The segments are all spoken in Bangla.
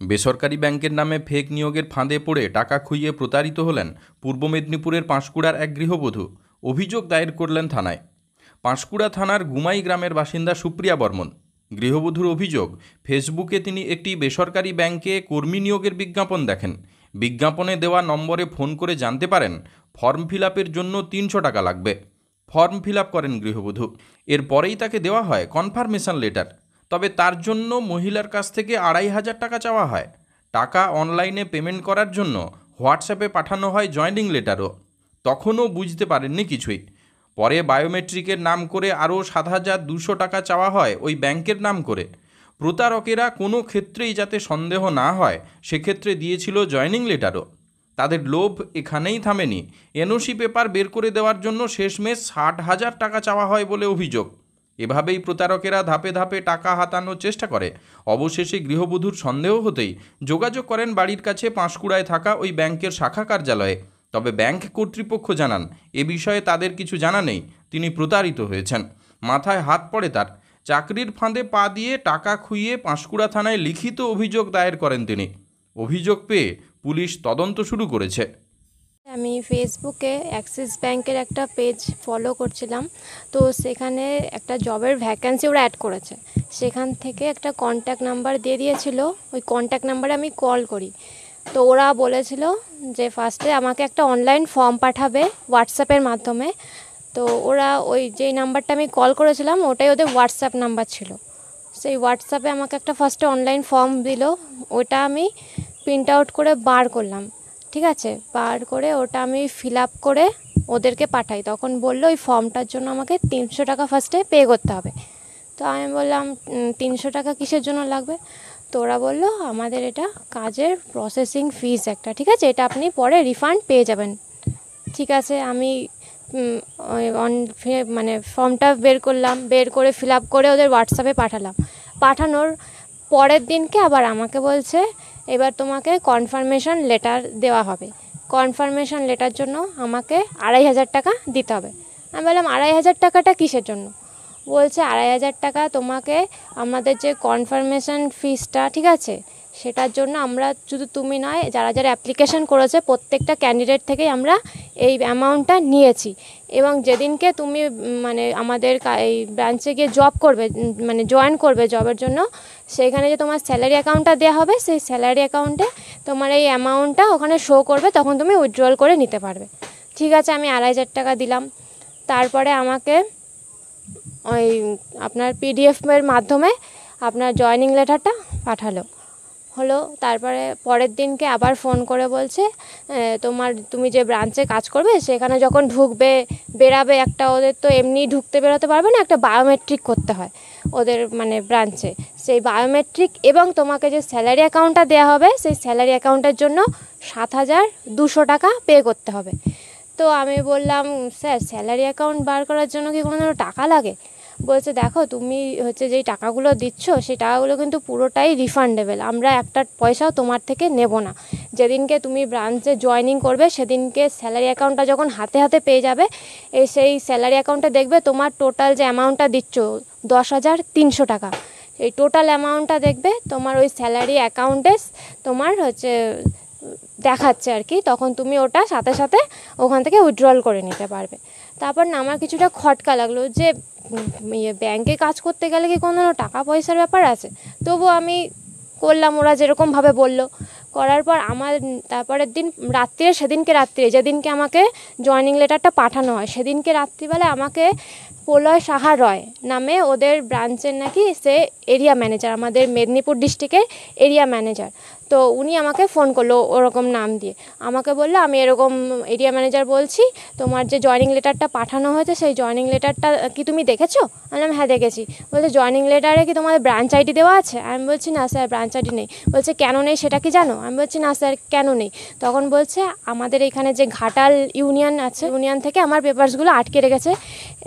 বেসরকারি ব্যাংকের নামে ফেক নিয়োগের ফাঁদে পড়ে টাকা খুইয়ে প্রতারিত হলেন পূর্ব মেদিনীপুরের পাঁশকুড়ার এক গৃহবধূ। অভিযোগ দায়ের করলেন থানায়। পাঁশকুড়া থানার গুমাই গ্রামের বাসিন্দা সুপ্রিয়া বর্মন। গৃহবধূর অভিযোগ, ফেসবুকে তিনি একটি বেসরকারি ব্যাংকে কর্মী নিয়োগের বিজ্ঞাপন দেখেন। বিজ্ঞাপনে দেওয়া নম্বরে ফোন করে জানতে পারেন ফর্ম ফিল আপের জন্য 300 টাকা লাগবে। ফর্ম ফিল আপ করেন গৃহবধূ। এরপরেই তাকে দেওয়া হয় কনফার্মেশন লেটার। তবে তার জন্য মহিলার কাছ থেকে 2500 টাকা চাওয়া হয়। টাকা অনলাইনে পেমেন্ট করার জন্য হোয়াটসঅ্যাপে পাঠানো হয় জয়েনিং লেটারও। তখনও বুঝতে পারেননি কিছুই। পরে বায়োমেট্রিকের নাম করে আরও 7200 টাকা চাওয়া হয় ওই ব্যাংকের নাম করে। প্রতারকেরা কোনো ক্ষেত্রেই যাতে সন্দেহ না হয় সেক্ষেত্রে দিয়েছিল জয়েনিং লেটারও। তাদের লোভ এখানেই থামেনি। এনওসি পেপার বের করে দেওয়ার জন্য শেষমেশ 60,000 টাকা চাওয়া হয় বলে অভিযোগ। এভাবেই প্রতারকেরা ধাপে ধাপে টাকা হাতানোর চেষ্টা করে। অবশেষে গৃহবধূর সন্দেহ হতেই যোগাযোগ করেন বাড়ির কাছে পাঁশকুড়ায় থাকা ওই ব্যাংকের শাখা কার্যালয়ে। তবে ব্যাংক কর্তৃপক্ষ জানান এ বিষয়ে তাদের কিছু জানা নেই। তিনি প্রতারিত হয়েছেন। মাথায় হাত পড়ে তার। চাকরির ফাঁদে পা দিয়ে টাকা খুইয়ে পাঁশকুড়া থানায় লিখিত অভিযোগ দায়ের করেন তিনি। অভিযোগ পেয়ে পুলিশ তদন্ত শুরু করেছে। আমি ফেসবুকে অ্যাক্সিস ব্যাংকের একটা পেজ ফলো করছিলাম, তো সেখানে একটা জবের ভ্যাকেন্সি ওরা অ্যাড করেছে। সেখান থেকে একটা কন্ট্যাক্ট নাম্বার দিয়ে দিয়েছিল, ওই কন্ট্যাক্ট নাম্বারে আমি কল করি। তো ওরা বলেছিল যে ফার্স্টে আমাকে একটা অনলাইন ফর্ম পাঠাবে হোয়াটসঅ্যাপের মাধ্যমে। তো ওরা ওই যেই নাম্বারটা আমি কল করেছিলাম ওটাই ওদের হোয়াটসঅ্যাপ নাম্বার ছিল। সেই হোয়াটসঅ্যাপে আমাকে একটা ফার্স্টে অনলাইন ফর্ম দিল, ওটা আমি প্রিন্ট আউট করে বার করলাম। ঠিক আছে, বার করে ওটা আমি ফিল আপ করে ওদেরকে পাঠাই। তখন বললো ওই ফর্মটার জন্য আমাকে 300 টাকা ফার্স্টে পে করতে হবে। তো আমি বললাম 300 টাকা কিসের জন্য লাগবে? তো ওরা বললো আমাদের এটা কাজের প্রসেসিং ফিস একটা, ঠিক আছে, এটা আপনি পরে রিফান্ড পেয়ে যাবেন। ঠিক আছে, আমি মানে ফর্মটা বের করলাম, বের করে ফিল আপ করে ওদের হোয়াটসঅ্যাপে পাঠালাম। পাঠানোর পরের দিনকে আবার আমাকে বলছে এবার তোমাকে কনফার্মেশন লেটার দেওয়া হবে। কনফার্মেশন লেটার জন্য আমাকে 2500 টাকা দিতে হবে। আমি বললাম 2500 টাকাটা কিসের জন্য? বলছে 2500 টাকা তোমাকে আমাদের যে কনফার্মেশন ফিসটা, ঠিক আছে, সেটার জন্য আমরা শুধু তুমি নয়, যারা যারা অ্যাপ্লিকেশন করেছে প্রত্যেকটা ক্যান্ডিডেট থেকেই আমরা এই অ্যামাউন্টটা নিয়েছি। এবং যেদিনকে তুমি মানে আমাদের এই ব্রাঞ্চে গিয়ে জব করবে, মানে জয়েন করবে জবের জন্য, সেইখানে যে তোমার স্যালারি অ্যাকাউন্টটা দেওয়া হবে, সেই স্যালারি অ্যাকাউন্টে তোমার এই অ্যামাউন্টটা ওখানে শো করবে, তখন তুমি উইথড্রল করে নিতে পারবে। ঠিক আছে, আমি 2500 টাকা দিলাম। তারপরে আমাকে ওই আপনার পিডিএফের মাধ্যমে আপনার জয়েনিং লেটারটা পাঠালো হলো। তারপরে পরের দিনকে আবার ফোন করে বলছে তুমি যে ব্রাঞ্চে কাজ করবে সেখানে যখন ঢুকবে বেরাবে, একটা ওদের তো এমনি ঢুকতে বেরোতে পারবে না, একটা বায়োমেট্রিক করতে হয় ওদের মানে ব্রাঞ্চে। সেই বায়োমেট্রিক এবং তোমাকে যে স্যালারি অ্যাকাউন্টটা দেওয়া হবে সেই স্যালারি অ্যাকাউন্টের জন্য 7200 টাকা পে করতে হবে। তো আমি বললাম স্যার স্যালারি অ্যাকাউন্ট বার করার জন্য কি কোনো টাকা লাগে? বলছে দেখো তুমি হচ্ছে যেই টাকাগুলো দিচ্ছ সেই টাকাগুলো কিন্তু পুরোটাই রিফান্ডেবল, আমরা একটা পয়সাও তোমার থেকে নেব না। যেদিনকে তুমি ব্রাঞ্চে জয়েনিং করবে সেদিনকে স্যালারি অ্যাকাউন্টটা যখন হাতে হাতে পেয়ে যাবে, সেই স্যালারি অ্যাকাউন্টটা দেখবে তোমার টোটাল যে অ্যামাউন্টটা দিচ্ছ 10,300 টাকা, এই টোটাল অ্যামাউন্টটা দেখবে তোমার ওই স্যালারি অ্যাকাউন্টে তোমার হচ্ছে দেখাচ্ছে আর কি, তখন তুমি ওটা সাথে সাথে ওখান থেকে উইথড্রল করে নিতে পারবে। তারপর না আমার কিছুটা খটকা লাগলো যে ব্যাংকে কাজ করতে গেলে কি কোনো টাকা পয়সার ব্যাপার আছে? তবু আমি করলাম ওরা যেরকমভাবে বললো। করার পর আমার তারপরের দিন রাত্রিরে, সেদিনকে রাত্রিরে যেদিনকে আমাকে জয়েনিং লেটারটা পাঠানো হয় সেদিনকে রাত্রিবেলায় আমাকে প্রলয় সাহা রয় নামে ওদের ব্রাঞ্চের নাকি সে এরিয়া ম্যানেজার, আমাদের মেদিনীপুর ডিস্ট্রিক্টের এরিয়া ম্যানেজার, তো উনি আমাকে ফোন করলো ওরকম নাম দিয়ে। আমাকে বললো আমি এরকম এরিয়া ম্যানেজার বলছি, তোমার যে জয়েনিং লেটারটা পাঠানো হয়েছে সেই জয়েনিং লেটারটা কি তুমি দেখেছো? আমি বললাম হ্যাঁ দেখেছি। বলছে জয়েনিং লেটারে কি তোমাদের ব্রাঞ্চ আইডি দেওয়া আছে? আমি বলছি না স্যার ব্রাঞ্চ আইডি নেই। বলছে কেন নেই সেটা কি জানো? আমি বলছি না স্যার কেন নেই। তখন বলছে আমাদের এখানে যে ঘাটাল ইউনিয়ন আছে, ইউনিয়ন থেকে আমার পেপারসগুলো আটকে রেখেছে,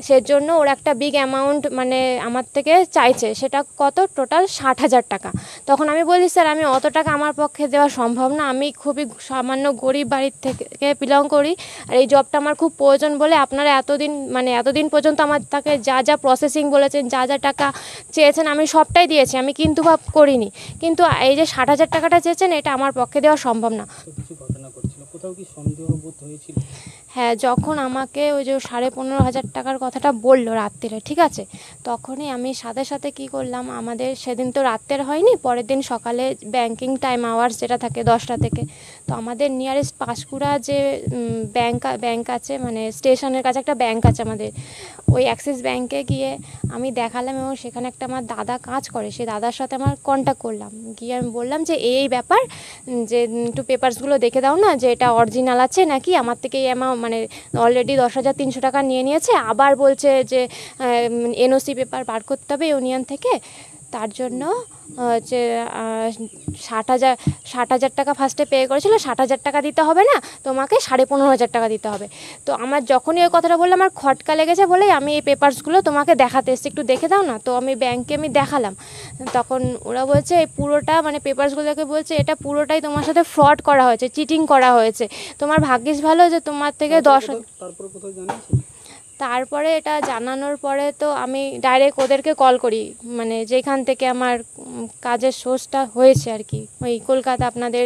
সেজন্য জন্য ওর একটা বিগ অ্যামাউন্ট মানে আমার থেকে চাইছে, সেটা কত, টোটাল 60,000 টাকা। তখন আমি বলি স্যার আমি অত টাকা আমার পক্ষে দেওয়া সম্ভব না, আমি খুবই সামান্য গরিব বাড়ির থেকে বিলং করি, আর এই জবটা আমার খুব প্রয়োজন বলে আপনারা এতদিন পর্যন্ত আমার তাকে যা যা প্রসেসিং বলেছেন, যা যা টাকা চেয়েছেন আমি সবটাই দিয়েছি, আমি কিন্তু ভাব করিনি, কিন্তু এই যে 60,000 টাকাটা চেয়েছেন এটা আমার পক্ষে দেওয়া সম্ভব না। কিছু ঘটনা ঘটছিল, কোথাও কি সন্দেহ বোধ হয়েছিল? হ্যাঁ, যখন আমাকে ওই যে 15,500 টাকার কথাটা বললো রাত্রিরে, ঠিক আছে, তখনই আমি সাথে সাথে কি করলাম, আমাদের সেদিন তো রাত্রের হয়নি, পরের দিন সকালে ব্যাংকিং টাইম আওয়ার্স যেটা থাকে 10টা থেকে, তো আমাদের নিয়ারেস্ট পাঁশকুড়া যে ব্যাংক আছে, মানে স্টেশনের কাছে একটা ব্যাংক আছে আমাদের, ওই অ্যাক্সিস ব্যাংকে গিয়ে আমি দেখালাম, এবং সেখানে একটা আমার দাদা কাজ করে, সেই দাদার সাথে আমার কন্ট্যাক্ট করলাম, গিয়ে আমি বললাম যে এই ব্যাপার, যে একটু পেপারসগুলো দেখে দাও না, যে এটা অরিজিনাল আছে নাকি, আমার থেকে এই অ্যামাউন্ট মানে অলরেডি 10,300 টাকা নিয়েছে, আবার বলছে যে এনওসি পেপার বার করতে হবে ইউনিয়ন থেকে, তার জন্য হচ্ছে 60,000 টাকা ফার্স্টে পে করেছিল, 60,000 টাকা দিতে হবে না তোমাকে, 15,500 টাকা দিতে হবে। তো আমার যখনই ওই কথাটা বললাম আমার খটকা লেগেছে বলেই আমি এই পেপারসগুলো তোমাকে দেখাতে এসেছি, একটু দেখে দাও না। তো আমি ব্যাংকে দেখালাম, তখন ওরা বলছে এই পুরোটা মানে পেপারসগুলোকে বলছে এটা পুরোটাই তোমার সাথে ফ্রড করা হয়েছে, চিটিং করা হয়েছে, তোমার ভাগ্যিস ভালো যে তোমার থেকে 10,000। তারপরে কোথাও জানিয়েছিল? তারপরে এটা জানানোর পরে তো আমি ডাইরেক্ট ওদেরকে কল করি, মানে যেখান থেকে আমার কাজের সোর্সটা হয়েছে আর কি, ওই কলকাতা আপনাদের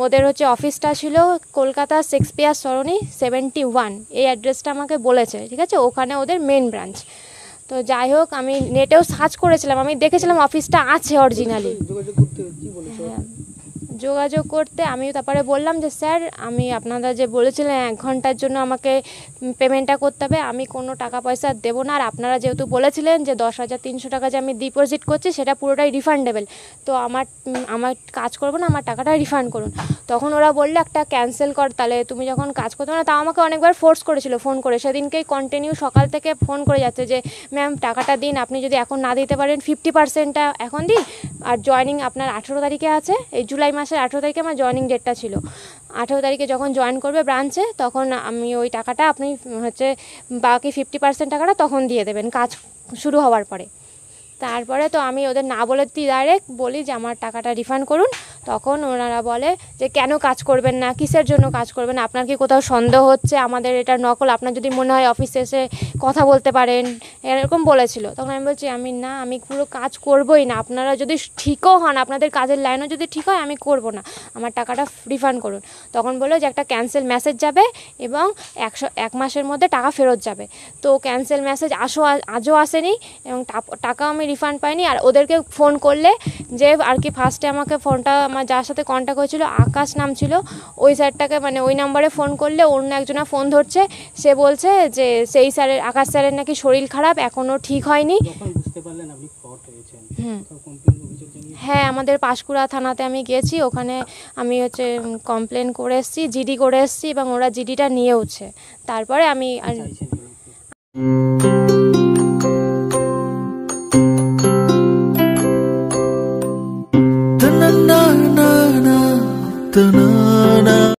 ওদের হচ্ছে অফিসটা ছিল কলকাতা শেক্সপিয়ার সরণি 71, এই অ্যাড্রেসটা আমাকে বলেছে, ঠিক আছে, ওখানে ওদের মেন ব্রাঞ্চ। তো যাই হোক আমি নেটেও সার্চ করেছিলাম, আমি দেখেছিলাম অফিসটা আছে অরিজিনালি। যোগাযোগ করতে কি বলেছো? হ্যাঁ, যোগাযোগ করতে আমি তারপরে বললাম যে স্যার আমি আপনারা যে বলেছিলেন 1 ঘন্টার জন্য আমাকে পেমেন্টটা করতে হবে, আমি কোনো টাকা পয়সা দেবো না, আর আপনারা যেহেতু বলেছিলেন যে 10,300 টাকা যে আমি ডিপোজিট করছি সেটা পুরোটাই রিফান্ডেবল, তো আমার কাজ করবো না, আমার টাকাটা রিফান্ড করুন। তখন ওরা বললো একটা ক্যান্সেল কর, তাহলে তুমি যখন কাজ করতে না, তাও আমাকে অনেকবার ফোর্স করেছিল ফোন করে, সেদিনকেই কন্টিনিউ সকাল থেকে ফোন করে যাচ্ছে যে ম্যাম টাকাটা দিন, আপনি যদি এখন না দিতে পারেন 50%টা এখন দিন, আর জয়েনিং আপনার 18 তারিখে আছে, এই জুলাই মাসের 18 তারিখে আমার জয়েনিং ডেটটা ছিল, 18 তারিখে যখন জয়েন করবে ব্রাঞ্চে তখন আমি ওই টাকাটা আপনি হচ্ছে বাকি 50% টাকাটা তখন দিয়ে দেবেন কাজ শুরু হওয়ার পরে। তারপরে তো আমি ওদের না বলে ডাইরেক্ট বলি যে আমার টাকাটা রিফান্ড করুন, তখন ওনারা বলে যে কেন কাজ করবেন না, কিসের জন্য কাজ করবেন না, আপনার কি কোথাও সন্দেহ হচ্ছে আমাদের এটা নকল, আপনার যদি মনে হয় অফিসে এসে কথা বলতে পারেন, এরকম বলেছিল। তখন আমি বলছি আমি পুরো কাজ করবই না, আপনারা যদি ঠিকও হন, আপনাদের কাজের লাইনও যদি ঠিক হয় আমি করব না, আমার টাকাটা রিফান্ড করুন। তখন বললো যে একটা ক্যান্সেল মেসেজ যাবে এবং 1 মাসের মধ্যে টাকা ফেরত যাবে। তো ক্যান্সেল মেসেজ আজও আসেনি এবং টাকাও আমি রিফান্ড পাইনি। আর ওদেরকে ফোন করলে যে আর কি ফার্স্টে আমাকে ফোনটা আমার যার সাথে কন্ট্যাক্ট হয়েছিল আকাশ নাম ছিল, ওই স্যারটাকে মানে ওই নাম্বারে ফোন করলে অন্য একজনা ফোন ধরছে, সে বলছে যে সেই স্যারের আকাশ স্যারের নাকি শরীর খারাপ, এখনও ঠিক হয়নি। যখন বুঝতে পারলেন আপনি ফ্রড হয়েছেন, কমপ্লেইন অভিযোগ জানিয়ে? হ্যাঁ, আমাদের পাঁশকুড়া থানাতে আমি গেছি, ওখানে আমি হচ্ছে কমপ্লেন করে এসেছি, জিডি করে এসেছি এবং ওরা জিডিটা নিয়েওছে। তারপরে আমি চাইছেন na na na na na